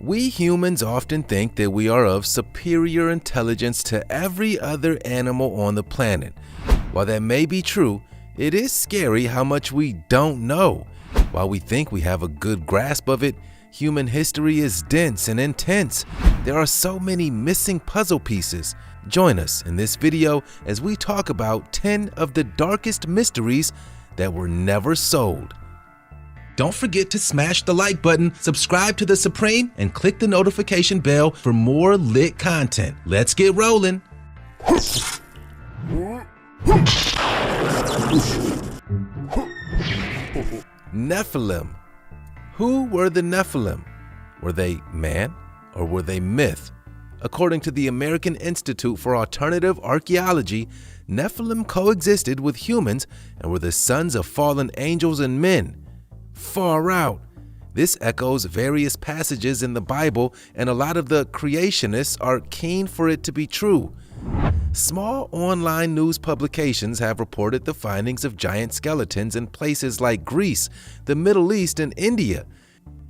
We humans often think that we are of superior intelligence to every other animal on the planet. While that may be true, it is scary how much we don't know. While we think we have a good grasp of it, human history is dense and intense. There are so many missing puzzle pieces. Join us in this video as we talk about 10 of the darkest mysteries that were never solved. Don't forget to smash the like button, subscribe to The Supreme, and click the notification bell for more lit content. Let's get rolling. Nephilim. Who were the Nephilim? Were they man or were they myth? According to the American Institute for Alternative Archaeology, Nephilim coexisted with humans and were the sons of fallen angels and men. Far out. This echoes various passages in the Bible, and a lot of the creationists are keen for it to be true. Small online news publications have reported the findings of giant skeletons in places like Greece, the Middle East, and India.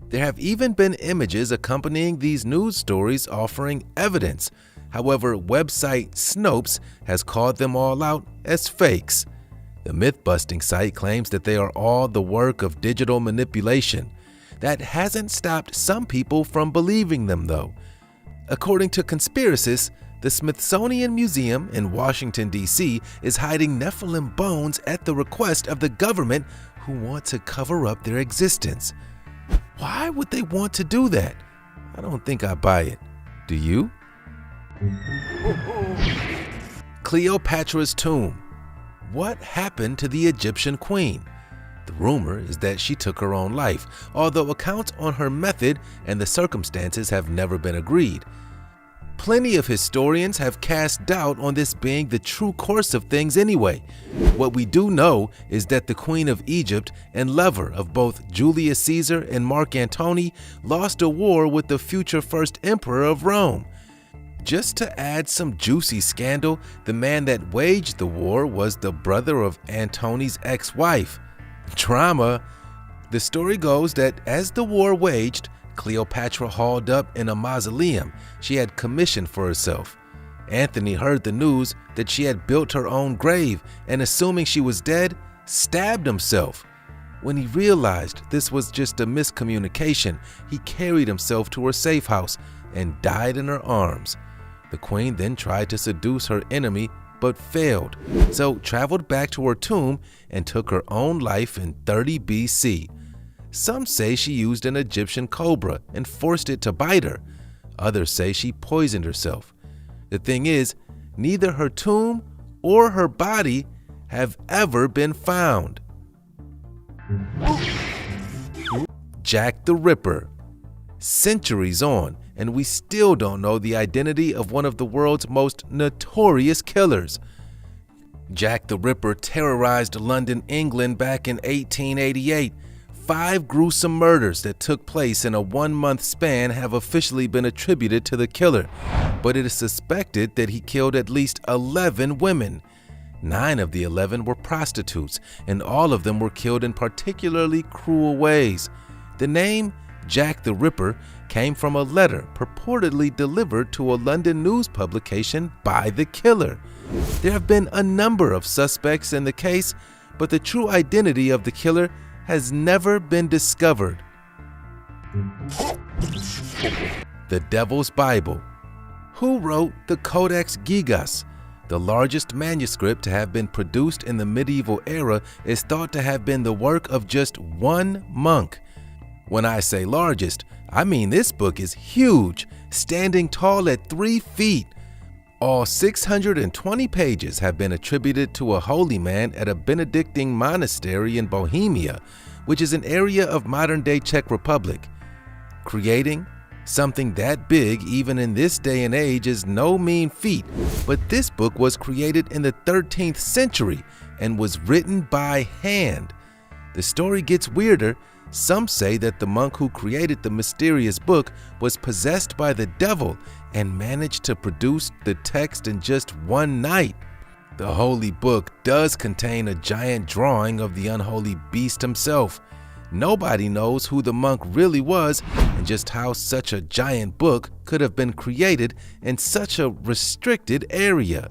There have even been images accompanying these news stories offering evidence. However, website Snopes has called them all out as fakes. The myth-busting site claims that they are all the work of digital manipulation. That hasn't stopped some people from believing them, though. According to conspiracists, the Smithsonian Museum in Washington, D.C. is hiding Nephilim bones at the request of the government, who want to cover up their existence. Why would they want to do that? I don't think I buy it. Do you? Cleopatra's tomb. What happened to the Egyptian queen? The rumor is that she took her own life, although accounts on her method and the circumstances have never been agreed. Plenty of historians have cast doubt on this being the true course of things anyway. What we do know is that the Queen of Egypt and lover of both Julius Caesar and Mark Antony lost a war with the future first emperor of Rome. Just to add some juicy scandal, the man that waged the war was the brother of Antony's ex-wife. Drama. The story goes that as the war waged, Cleopatra hauled up in a mausoleum she had commissioned for herself. Antony heard the news that she had built her own grave and, assuming she was dead, stabbed himself. When he realized this was just a miscommunication, he carried himself to her safe house and died in her arms. The queen then tried to seduce her enemy but failed, so traveled back to her tomb and took her own life in 30 BC. Some say she used an Egyptian cobra and forced it to bite her. Others say she poisoned herself. The thing is, neither her tomb or her body have ever been found. Jack the Ripper. Centuries on, and we still don't know the identity of one of the world's most notorious killers. Jack the Ripper terrorized London, England back in 1888. 5 gruesome murders that took place in a 1-month span have officially been attributed to the killer, but it is suspected that he killed at least 11 women. 9 of the 11 were prostitutes, and all of them were killed in particularly cruel ways. The name Jack the Ripper came from a letter purportedly delivered to a London news publication by the killer. There have been a number of suspects in the case, but the true identity of the killer has never been discovered. The Devil's Bible. Who wrote the Codex Gigas? The largest manuscript to have been produced in the medieval era is thought to have been the work of just one monk. When I say largest, I mean this book is huge, standing tall at 3 feet. All 620 pages have been attributed to a holy man at a Benedictine monastery in Bohemia, which is an area of modern-day Czech Republic. Creating something that big even in this day and age is no mean feat, but this book was created in the 13th century and was written by hand. The story gets weirder. Some say that the monk who created the mysterious book was possessed by the devil and managed to produce the text in just one night. The holy book does contain a giant drawing of the unholy beast himself. Nobody knows who the monk really was and just how such a giant book could have been created in such a restricted area.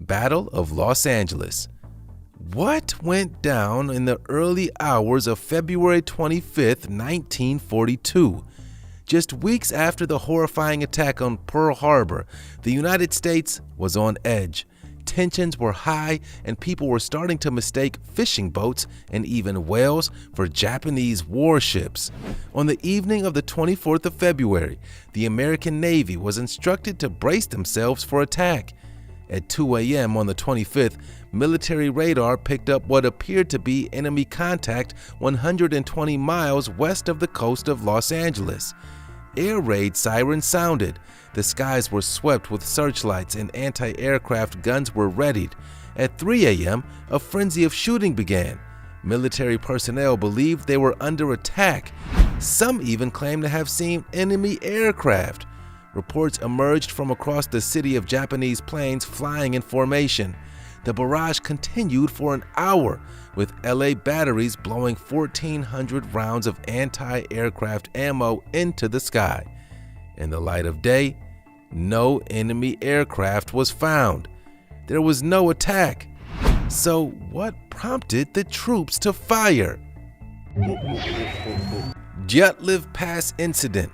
Battle of Los Angeles. What went down in the early hours of February 25, 1942? Just weeks after the horrifying attack on Pearl Harbor, the United States was on edge. Tensions were high and people were starting to mistake fishing boats and even whales for Japanese warships. On the evening of the 24th of February, the American Navy was instructed to brace themselves for attack. At 2 a.m. on the 25th, military radar picked up what appeared to be enemy contact 120 miles west of the coast of Los Angeles. Air raid sirens sounded. The skies were swept with searchlights and anti-aircraft guns were readied. At 3 a.m., a frenzy of shooting began. Military personnel believed they were under attack. Some even claimed to have seen enemy aircraft. Reports emerged from across the city of Japanese planes flying in formation. The barrage continued for an hour, with LA batteries blowing 1,400 rounds of anti-aircraft ammo into the sky. In the light of day, no enemy aircraft was found. There was no attack. So what prompted the troops to fire? Dyatlov Pass Incident.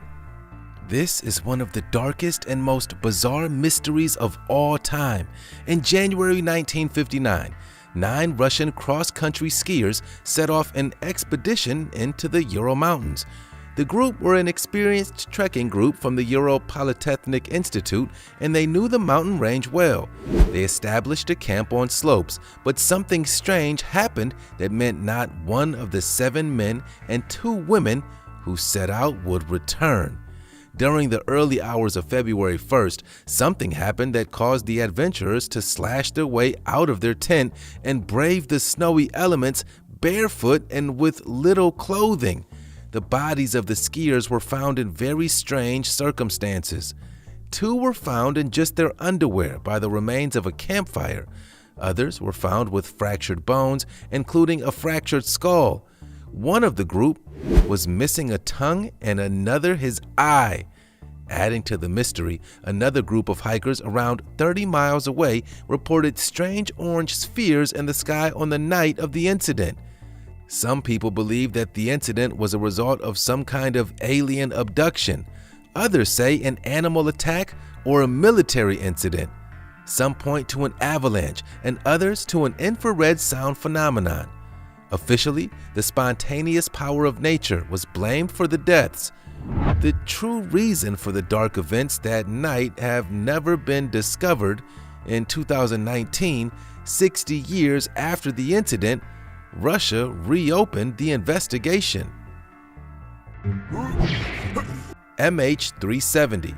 This is one of the darkest and most bizarre mysteries of all time. In January 1959, 9 Russian cross-country skiers set off an expedition into the Ural Mountains. The group were an experienced trekking group from the Ural Polytechnic Institute, and they knew the mountain range well. They established a camp on slopes, but something strange happened that meant not one of the 7 men and 2 women who set out would return. During the early hours of February 1st, something happened that caused the adventurers to slash their way out of their tent and brave the snowy elements barefoot and with little clothing. The bodies of the skiers were found in very strange circumstances. 2 were found in just their underwear by the remains of a campfire. Others were found with fractured bones, including a fractured skull. One of the group was missing a tongue and another his eye. Adding to the mystery, another group of hikers around 30 miles away reported strange orange spheres in the sky on the night of the incident. Some people believe that the incident was a result of some kind of alien abduction. Others say an animal attack or a military incident. Some point to an avalanche and others to an infrared sound phenomenon. Officially, the spontaneous power of nature was blamed for the deaths. The true reason for the dark events that night have never been discovered. In 2019, 60 years after the incident, Russia reopened the investigation. MH370.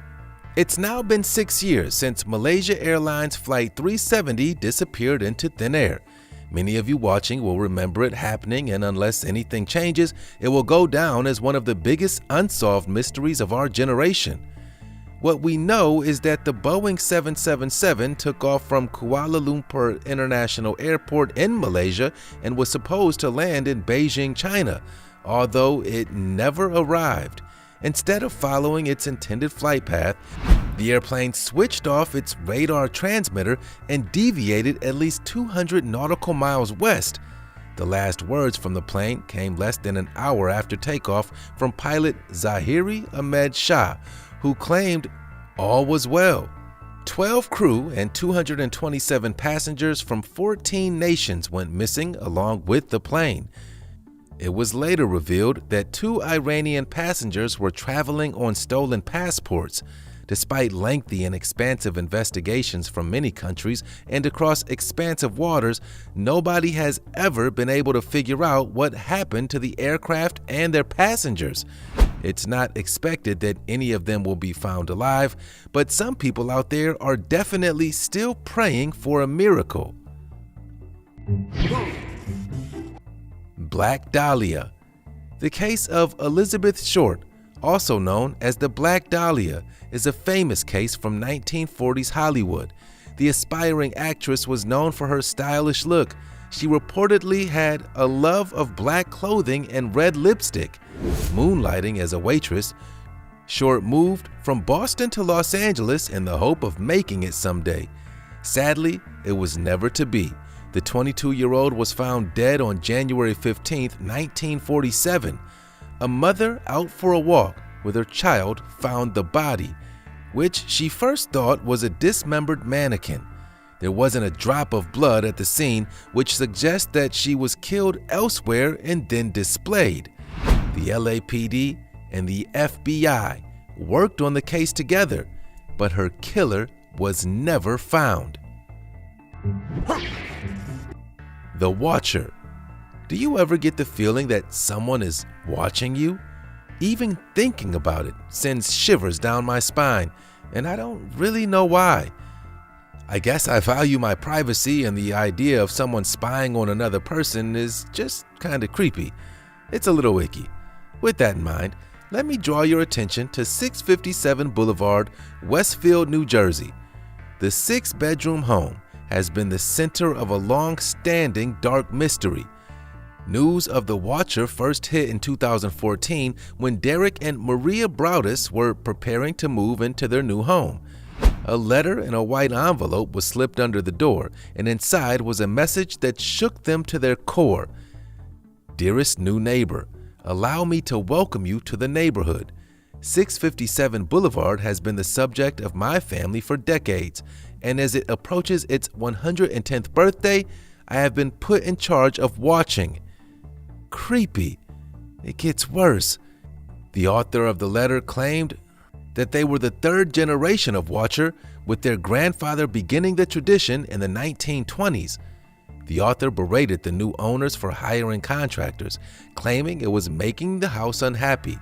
It's now been 6 years since Malaysia Airlines Flight 370 disappeared into thin air. Many of you watching will remember it happening, and unless anything changes, it will go down as one of the biggest unsolved mysteries of our generation. What we know is that the Boeing 777 took off from Kuala Lumpur International Airport in Malaysia and was supposed to land in Beijing, China, although it never arrived. Instead of following its intended flight path, the airplane switched off its radar transmitter and deviated at least 200 nautical miles west. The last words from the plane came less than an hour after takeoff from pilot Zahiri Ahmed Shah, who claimed all was well. 12 crew and 227 passengers from 14 nations went missing along with the plane. It was later revealed that 2 Iranian passengers were traveling on stolen passports. Despite lengthy and expansive investigations from many countries and across expansive waters, nobody has ever been able to figure out what happened to the aircraft and their passengers. It's not expected that any of them will be found alive, but some people out there are definitely still praying for a miracle. Black Dahlia. The case of Elizabeth Short, also known as the Black Dahlia, is a famous case from 1940s Hollywood. The aspiring actress was known for her stylish look, she reportedly had a love of black clothing and red lipstick. Moonlighting as a waitress, Short moved from Boston to Los Angeles in the hope of making it someday. Sadly, it was never to be. The 22-year-old was found dead on January 15, 1947. A mother out for a walk with her child found the body, which she first thought was a dismembered mannequin. There wasn't a drop of blood at the scene, which suggests that she was killed elsewhere and then displayed. The LAPD and the FBI worked on the case together, but her killer was never found. The Watcher. Do you ever get the feeling that someone is watching you? Even thinking about it sends shivers down my spine, and I don't really know why. I guess I value my privacy, and the idea of someone spying on another person is just kind of creepy. It's a little icky. With that in mind, let me draw your attention to 657 Boulevard, Westfield, New Jersey. The 6-bedroom home has been the center of a long-standing dark mystery. News of The Watcher first hit in 2014 when Derek and Maria Broudis were preparing to move into their new home. A letter in a white envelope was slipped under the door, and inside was a message that shook them to their core. Dearest new neighbor, allow me to welcome you to the neighborhood. 657 Boulevard has been the subject of my family for decades, and as it approaches its 110th birthday, I have been put in charge of watching. Creepy. It gets worse. The author of the letter claimed that they were the third generation of Watcher, with their grandfather beginning the tradition in the 1920s. The author berated the new owners for hiring contractors, claiming it was making the house unhappy.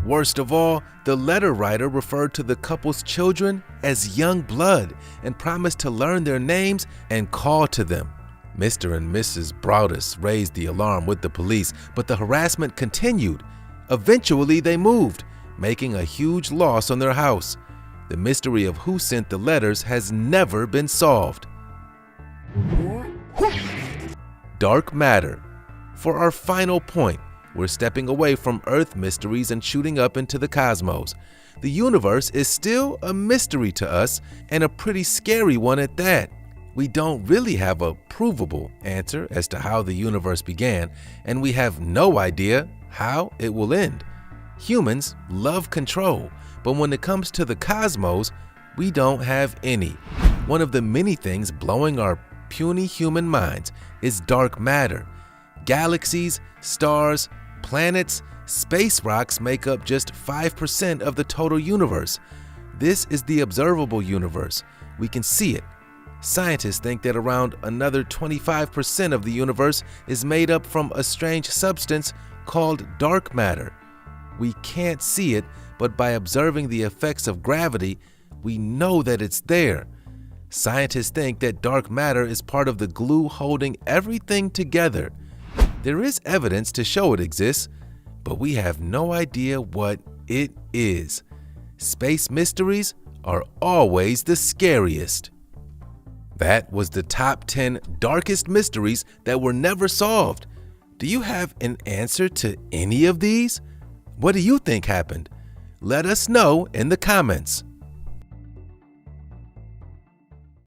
Worst of all, the letter writer referred to the couple's children as young blood and promised to learn their names and call to them. Mr. and Mrs. Broudis raised the alarm with the police, but the harassment continued. Eventually, they moved, making a huge loss on their house. The mystery of who sent the letters has never been solved. Dark matter. For our final point, we're stepping away from Earth mysteries and shooting up into the cosmos. The universe is still a mystery to us, and a pretty scary one at that. We don't really have a provable answer as to how the universe began, and we have no idea how it will end. Humans love control, but when it comes to the cosmos, we don't have any. One of the many things blowing our puny human minds is dark matter. Galaxies, stars, planets, space rocks make up just 5% of the total universe. This is the observable universe. We can see it. Scientists think that around another 25% of the universe is made up from a strange substance called dark matter. We can't see it, but by observing the effects of gravity, we know that it's there. Scientists think that dark matter is part of the glue holding everything together. There is evidence to show it exists, but we have no idea what it is. Space mysteries are always the scariest. That was the top 10 darkest mysteries that were never solved. Do you have an answer to any of these? What do you think happened? Let us know in the comments.